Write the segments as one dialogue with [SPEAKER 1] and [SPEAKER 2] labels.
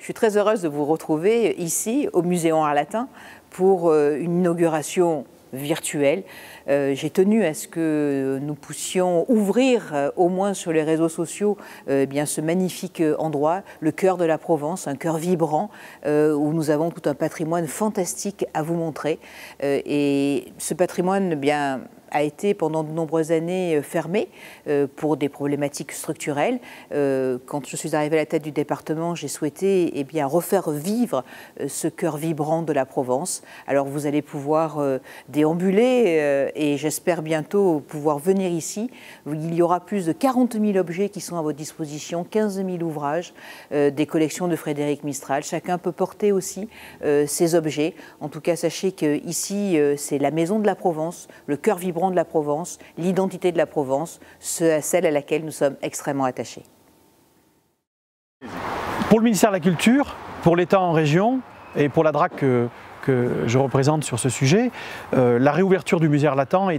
[SPEAKER 1] suis très heureuse de vous retrouver ici au Muséum Arlatin pour une inauguration virtuelle. J'ai tenu à ce que nous puissions ouvrir au moins sur les réseaux sociaux bien ce magnifique endroit, le cœur de la Provence, un cœur vibrant où nous avons tout un patrimoine fantastique à vous montrer. Et ce patrimoine bien a été pendant de nombreuses années fermé pour des problématiques structurelles. Quand je suis arrivée à la tête du département, j'ai souhaité bien, refaire vivre ce cœur vibrant de la Provence. Alors vous allez pouvoir déambuler et j'espère bientôt pouvoir venir ici. Il y aura plus de 40 000 objets qui sont à votre disposition, 15 000 ouvrages, des collections de Frédéric Mistral. Chacun peut porter aussi ces objets. En tout cas, sachez qu'ici, c'est la maison de la Provence, le cœur vibrant de la Provence, l'identité de la Provence, celle à laquelle nous sommes extrêmement attachés.
[SPEAKER 2] Pour le ministère de la Culture, pour l'État en région et pour la DRAC que je représente sur ce sujet, la réouverture du musée Arlatin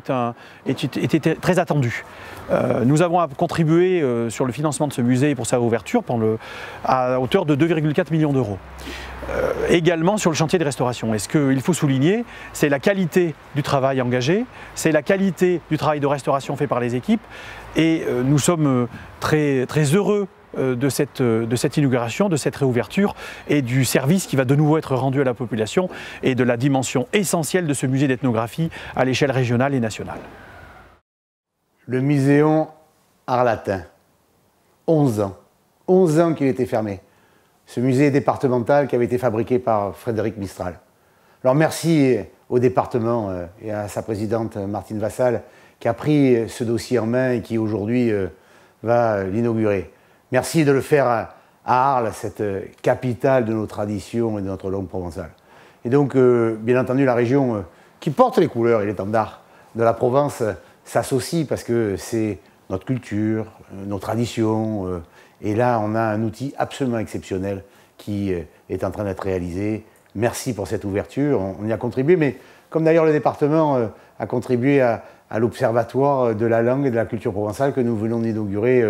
[SPEAKER 2] était très attendue. Nous avons contribué sur le financement de ce musée et pour sa réouverture à hauteur de 2,4 millions d'euros. Également sur le chantier de restauration. Et ce qu'il faut souligner, c'est la qualité du travail engagé, c'est la qualité du travail de restauration fait par les équipes et nous sommes très heureux de cette inauguration, de cette réouverture et du service qui va de nouveau être rendu à la population et de la dimension essentielle de ce musée d'ethnographie à l'échelle régionale et nationale.
[SPEAKER 3] Le Muséum Arlatin, 11 ans. 11 ans qu'il était fermé. Ce musée départemental qui avait été fabriqué par Frédéric Mistral. Alors merci au département et à sa présidente Martine Vassal qui a pris ce dossier en main et qui aujourd'hui va l'inaugurer. Merci de le faire à Arles, cette capitale de nos traditions et de notre langue provençale. Et donc, bien entendu, la région qui porte les couleurs et l'étendard de la Provence s'associe parce que c'est notre culture, nos traditions. Et là, on a un outil absolument exceptionnel qui est en train d'être réalisé. Merci pour cette ouverture, on y a contribué, mais comme d'ailleurs le département a contribué à l'Observatoire de la langue et de la culture provençale que nous venons d'inaugurer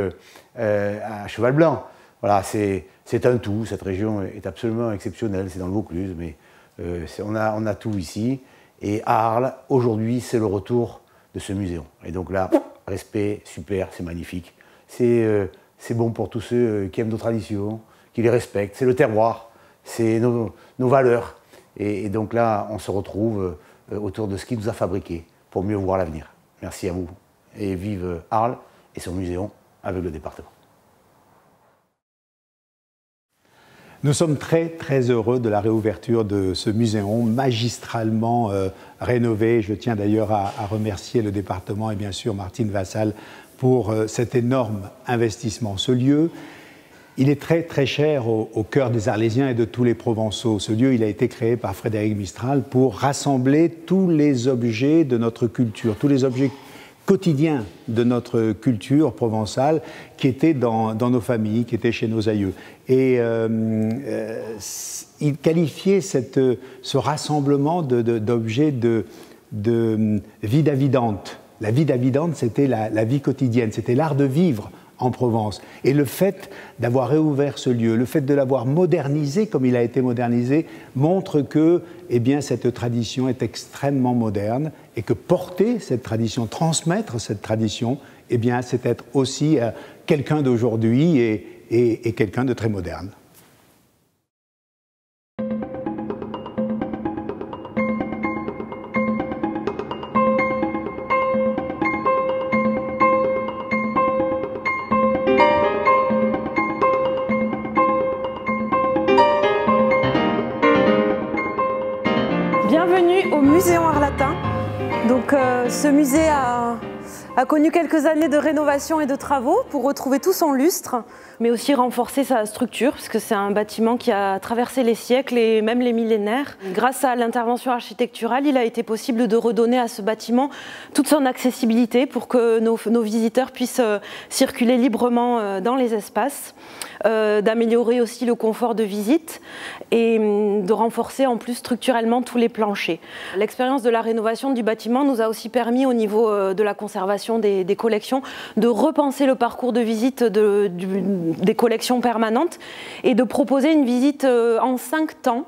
[SPEAKER 3] à Cheval-Blanc. Voilà, c'est un tout, cette région est absolument exceptionnelle, c'est dans le Vaucluse, mais on a tout ici. Et à Arles, aujourd'hui, c'est le retour de ce muséum. Et donc là, respect, super, c'est magnifique. C'est bon pour tous ceux qui aiment nos traditions, qui les respectent. C'est le terroir, c'est nos valeurs. Et donc là, on se retrouve autour de ce qui nous a fabriqué pour mieux voir l'avenir. Merci à vous. Et vive Arles et son muséum avec le département.
[SPEAKER 4] Nous sommes très heureux de la réouverture de ce muséum magistralement rénové. Je tiens d'ailleurs à remercier le département et bien sûr Martine Vassal pour cet énorme investissement. Ce lieu, il est très cher au cœur des Arlésiens et de tous les Provençaux. Ce lieu, il a été créé par Frédéric Mistral pour rassembler tous les objets de notre culture, tous les objets quotidiens de notre culture provençale qui étaient dans nos familles, qui étaient chez nos aïeux. Et il qualifiait ce rassemblement d'objets de vie davidante. La vie davidante, c'était la vie quotidienne, c'était l'art de vivre en Provence. Et le fait d'avoir réouvert ce lieu, le fait de l'avoir modernisé comme il a été modernisé, montre que cette tradition est extrêmement moderne et que porter cette tradition, transmettre cette tradition, c'est être aussi quelqu'un d'aujourd'hui et quelqu'un de très moderne.
[SPEAKER 5] Bienvenue au Muséum Arlatin. Donc, ce musée a connu quelques années de rénovation et de travaux pour retrouver tout son lustre, mais aussi renforcer sa structure, parce que c'est un bâtiment qui a traversé les siècles et même les millénaires. Grâce à l'intervention architecturale, il a été possible de redonner à ce bâtiment toute son accessibilité pour que nos visiteurs puissent circuler librement dans les espaces. d'améliorer aussi le confort de visite et de renforcer en plus structurellement tous les planchers. L'expérience de la rénovation du bâtiment nous a aussi permis au niveau de la conservation des collections de repenser le parcours de visite des collections permanentes et de proposer une visite en 5 temps.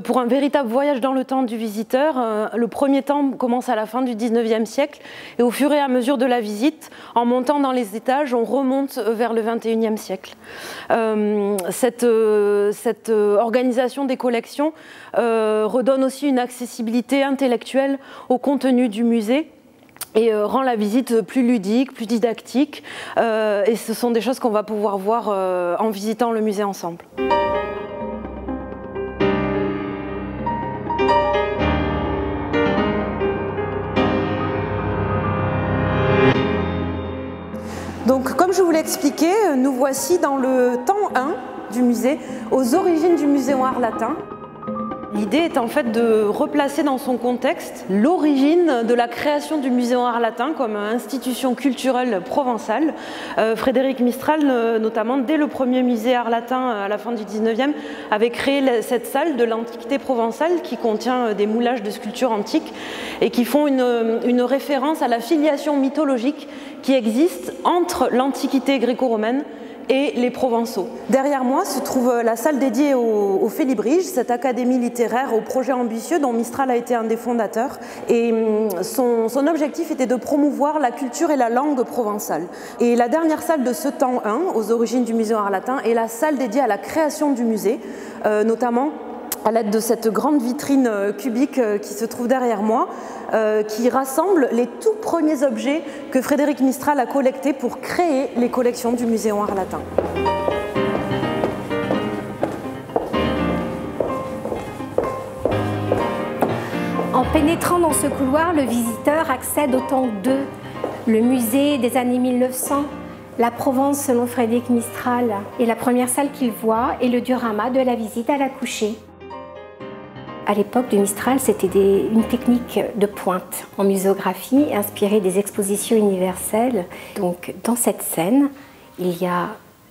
[SPEAKER 5] Pour un véritable voyage dans le temps du visiteur. Le premier temps commence à la fin du 19e siècle et au fur et à mesure de la visite, en montant dans les étages, on remonte vers le 21e siècle. Cette organisation des collections redonne aussi une accessibilité intellectuelle au contenu du musée et rend la visite plus ludique, plus didactique. Et ce sont des choses qu'on va pouvoir voir en visitant le musée ensemble. Donc, comme je vous l'ai expliqué, nous voici dans le temps 1 du musée, aux origines du Muséum Art Latin. L'idée est en fait de replacer dans son contexte l'origine de la création du Muséum Art Latin comme institution culturelle provençale. Frédéric Mistral, notamment dès le premier musée Art Latin à la fin du 19e, avait créé cette salle de l'Antiquité provençale qui contient des moulages de sculptures antiques et qui font une référence à la filiation mythologique qui existe entre l'Antiquité gréco-romaine et les Provençaux. Derrière moi se trouve la salle dédiée au Félibrige, cette académie littéraire au projet ambitieux dont Mistral a été un des fondateurs. Et son objectif était de promouvoir la culture et la langue provençale. Et la dernière salle de ce temps 1, aux origines du Muséum Art Latin, est la salle dédiée à la création du musée, notamment à l'aide de cette grande vitrine cubique qui se trouve derrière moi, qui rassemble les tout premiers objets que Frédéric Mistral a collectés pour créer les collections du Muséum Art Latin.
[SPEAKER 6] En pénétrant dans ce couloir, le visiteur accède au temps 2, le musée des années 1900, la Provence selon Frédéric Mistral. Et la première salle qu'il voit est le diorama de la visite à la couchée. À l'époque de Mistral, c'était une technique de pointe en muséographie inspirée des expositions universelles. Donc, dans cette scène, il y a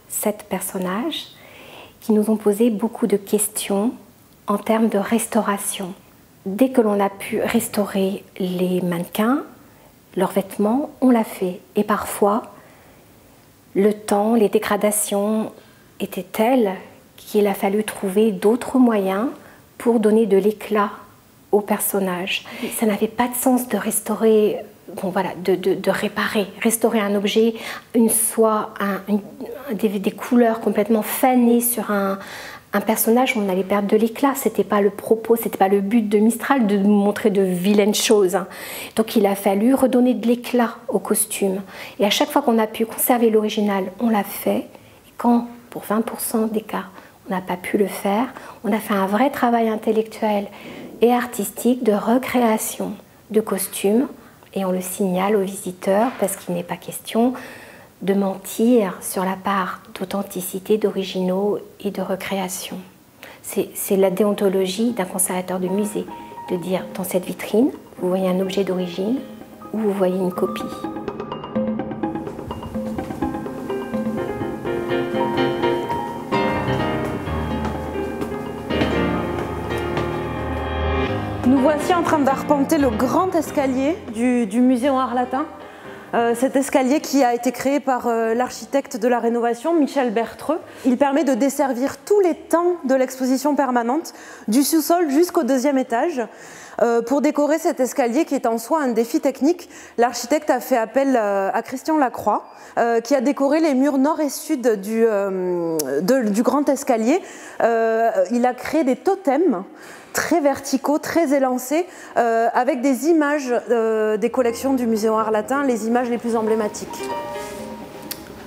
[SPEAKER 6] 7 personnages qui nous ont posé beaucoup de questions en termes de restauration. Dès que l'on a pu restaurer les mannequins, leurs vêtements, on l'a fait. Et parfois, le temps, les dégradations étaient telles qu'il a fallu trouver d'autres moyens pour donner de l'éclat au personnage. Ça n'avait pas de sens de restaurer, bon voilà, de réparer. Restaurer un objet, une soie, des couleurs complètement fanées sur un personnage, on allait perdre de l'éclat. C'était pas le propos, c'était pas le but de Mistral de nous montrer de vilaines choses. Donc il a fallu redonner de l'éclat au costume. Et à chaque fois qu'on a pu conserver l'original, on l'a fait. Et quand, pour 20% des cas, on n'a pas pu le faire, on a fait un vrai travail intellectuel et artistique de recréation de costumes et on le signale aux visiteurs parce qu'il n'est pas question de mentir sur la part d'authenticité, d'originaux et de recréation. C'est la déontologie d'un conservateur de musée, de dire dans cette vitrine, vous voyez un objet d'origine ou vous voyez une copie.
[SPEAKER 5] Nous voici en train d'arpenter le grand escalier du Muséum Art Latin. Cet escalier qui a été créé par l'architecte de la rénovation, Michel Bertreux. Il permet de desservir tous les temps de l'exposition permanente, du sous-sol jusqu'au 2e étage. Pour décorer cet escalier qui est en soi un défi technique, l'architecte a fait appel à Christian Lacroix, qui a décoré les murs nord et sud du grand escalier. Il a créé des totems très verticaux, très élancés, avec des images des collections du Muséum Art Latin, les images les plus emblématiques.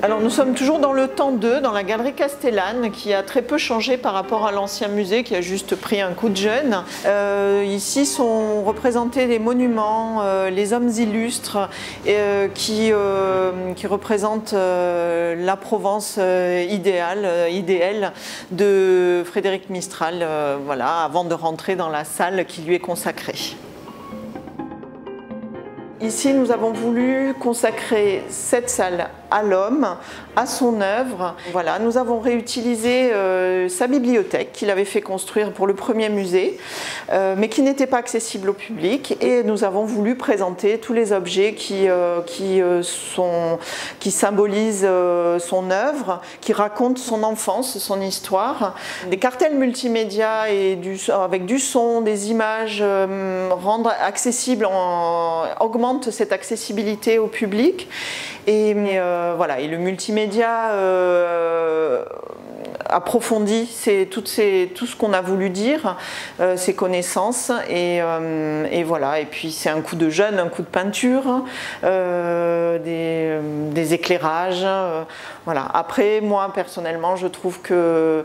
[SPEAKER 7] Alors nous sommes toujours dans le temps 2, dans la galerie Castellane, qui a très peu changé par rapport à l'ancien musée, qui a juste pris un coup de jeune. Ici sont représentés les monuments, les hommes illustres, qui représentent la Provence idéale de Frédéric Mistral, voilà, avant de rentrer dans la salle qui lui est consacrée. Ici, nous avons voulu consacrer cette salle à l'homme, à son œuvre. Voilà, nous avons réutilisé sa bibliothèque qu'il avait fait construire pour le premier musée, mais qui n'était pas accessible au public, et nous avons voulu présenter tous les objets qui symbolisent son œuvre, qui racontent son enfance, son histoire. Des cartels multimédia avec du son, des images, rendre accessible, augmente cette accessibilité au public. Et voilà, et le multimédia approfondit tout ce qu'on a voulu dire, ses connaissances, et voilà. Et puis c'est un coup de jeune, un coup de peinture, des éclairages, voilà. Après, moi personnellement, je trouve que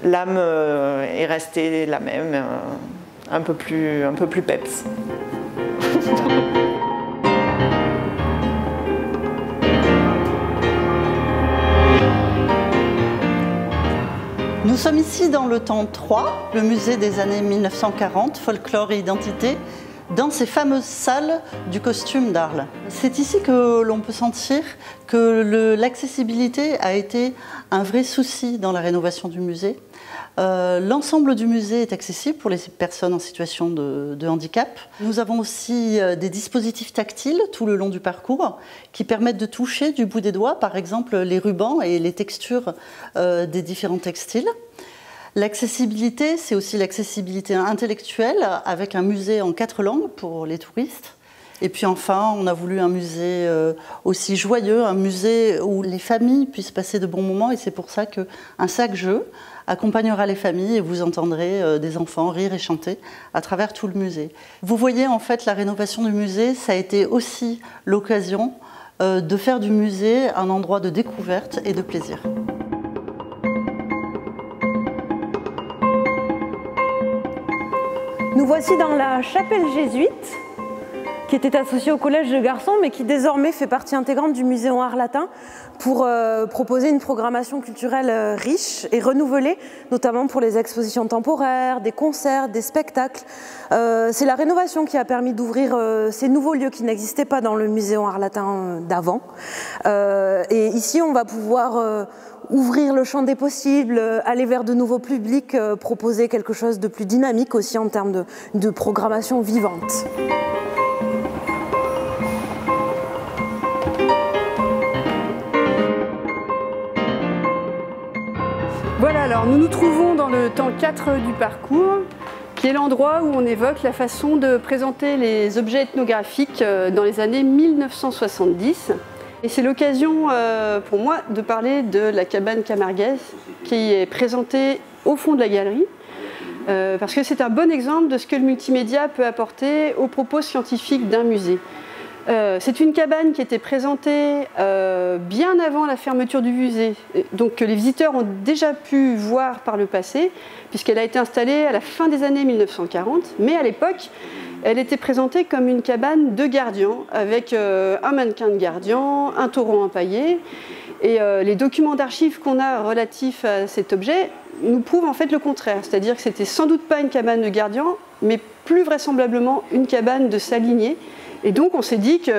[SPEAKER 7] l'âme est restée la même, un peu plus peps.
[SPEAKER 8] Nous sommes ici dans le temps 3, le musée des années 1940, folklore et identité, dans ces fameuses salles du costume d'Arles. C'est ici que l'on peut sentir que l'accessibilité a été un vrai souci dans la rénovation du musée. L'ensemble du musée est accessible pour les personnes en situation de handicap. Nous avons aussi des dispositifs tactiles tout le long du parcours qui permettent de toucher du bout des doigts, par exemple, les rubans et les textures des différents textiles. L'accessibilité, c'est aussi l'accessibilité intellectuelle avec un musée en 4 langues pour les touristes. Et puis enfin, on a voulu un musée aussi joyeux, un musée où les familles puissent passer de bons moments, et c'est pour ça qu'un sac-jeu accompagnera les familles et vous entendrez des enfants rire et chanter à travers tout le musée. Vous voyez, en fait, la rénovation du musée, ça a été aussi l'occasion de faire du musée un endroit de découverte et de plaisir.
[SPEAKER 5] Nous voici dans la chapelle jésuite, qui était associée au collège de garçons, mais qui désormais fait partie intégrante du Muséum Art Latin pour proposer une programmation culturelle riche et renouvelée, notamment pour les expositions temporaires, des concerts, des spectacles. C'est la rénovation qui a permis d'ouvrir ces nouveaux lieux qui n'existaient pas dans le Muséum Art Latin d'avant. Et ici, on va pouvoir ouvrir le champ des possibles, aller vers de nouveaux publics, proposer quelque chose de plus dynamique aussi en termes de programmation vivante.
[SPEAKER 9] Voilà, alors nous nous trouvons dans le temps 4 du parcours, qui est l'endroit où on évoque la façon de présenter les objets ethnographiques dans les années 1970. Et c'est l'occasion pour moi de parler de la cabane camarguaise qui est présentée au fond de la galerie, parce que c'est un bon exemple de ce que le multimédia peut apporter aux propos scientifiques d'un musée. C'est une cabane qui était présentée bien avant la fermeture du musée, donc que les visiteurs ont déjà pu voir par le passé, puisqu'elle a été installée à la fin des années 1940, mais à l'époque, elle était présentée comme une cabane de gardien, avec un mannequin de gardien, un taureau empaillé, et les documents d'archives qu'on a relatifs à cet objet nous prouvent en fait le contraire, c'est-à-dire que c'était sans doute pas une cabane de gardien, mais plus vraisemblablement une cabane de salinier. Et donc on s'est dit qu'au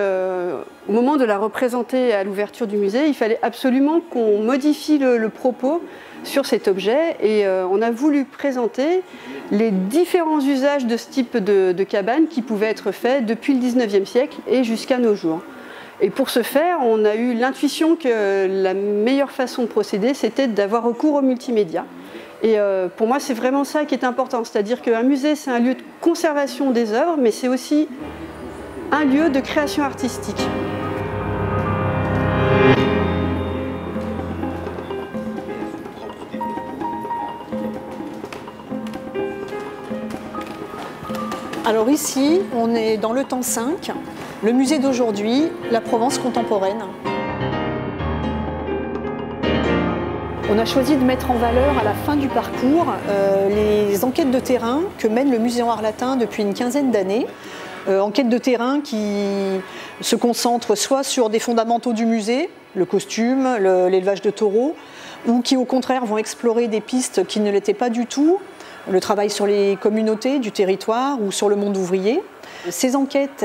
[SPEAKER 9] moment de la représenter à l'ouverture du musée, il fallait absolument qu'on modifie le propos sur cet objet, et on a voulu présenter les différents usages de ce type de cabane qui pouvaient être faits depuis le 19e siècle et jusqu'à nos jours. Et pour ce faire, on a eu l'intuition que la meilleure façon de procéder, c'était d'avoir recours au multimédia. Et pour moi, c'est vraiment ça qui est important, c'est-à-dire qu'un musée, c'est un lieu de conservation des œuvres, mais c'est aussi un lieu de création artistique.
[SPEAKER 10] Alors ici, on est dans le temps 5, le musée d'aujourd'hui, la Provence contemporaine. On a choisi de mettre en valeur à la fin du parcours les enquêtes de terrain que mène le Muséum Art Latin depuis une quinzaine d'années. Enquêtes de terrain qui se concentrent soit sur des fondamentaux du musée, le costume, l'élevage de taureaux, ou qui au contraire vont explorer des pistes qui ne l'étaient pas du tout, le travail sur les communautés du territoire ou sur le monde ouvrier. Ces enquêtes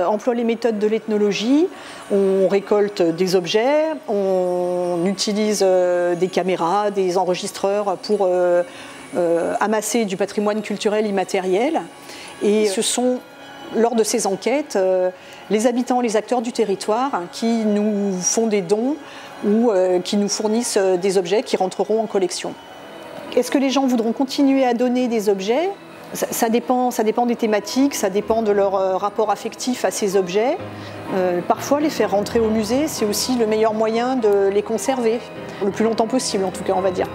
[SPEAKER 10] emploient les méthodes de l'ethnologie. On récolte des objets, on utilise des caméras, des enregistreurs pour amasser du patrimoine culturel immatériel. Et ce sont, lors de ces enquêtes, les habitants, les acteurs du territoire qui nous font des dons ou qui nous fournissent des objets qui rentreront en collection. Est-ce que les gens voudront continuer à donner des objets ? Ça dépend des thématiques, ça dépend de leur rapport affectif à ces objets. Parfois, les faire rentrer au musée, c'est aussi le meilleur moyen de les conserver, le plus longtemps possible en tout cas, on va dire.